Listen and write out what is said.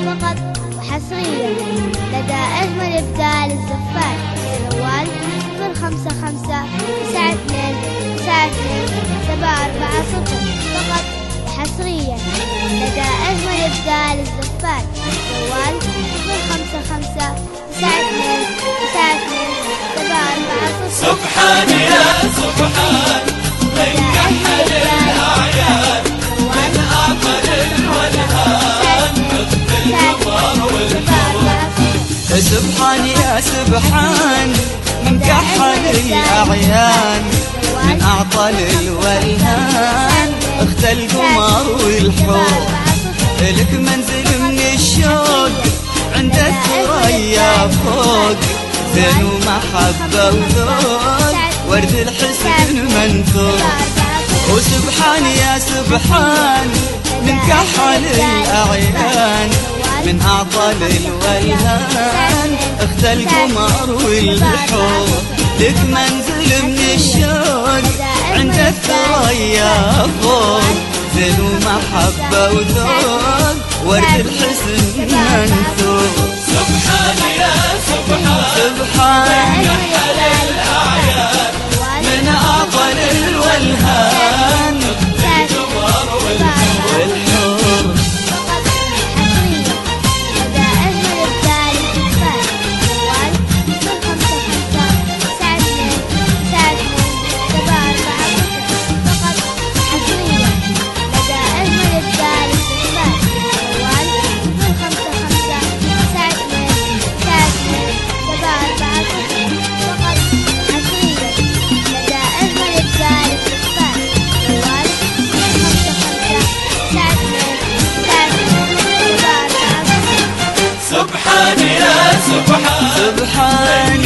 فقط وحصريا لدى أجمل إبدال الزفات. جوال 055-92-92-740 فقط وحصريا لدى أجمل إبدال الزفات. جوال 055-92-92-740. سبحان يا سبحان من كحل الأعيان من أعطى الولهان مثل القمر والحور. سبحان يا سبحان من كحل الأعيان من أعطى الولهان اخت القمر والحور. لك منزل من الشوق عند الثريا فوق زين ومحبة وذوق ورد الحسن منثور. وسبحان يا سبحان من كحل الأعيان من أعطى الولهان اخت القمر والحور. لك منزل من الشوق عند الثريا فوق زين ومحبة وذوق ورد الحسن منثور. سبحان يا سبحان سبحان من كحل الأعيان من أعطى الولهان القمر والحور. والحور. فقط حصريا لدى أجمل إبدال الزفات. جوال 055-92-92-740 فقط حصريا لدى أجمل إبدال الزفات. جوال 055-92-92-740 فقط حصريا لدى أجمل إبدال الزفات. جوال 055-92-92-740. سبحان يا سبحان سبحان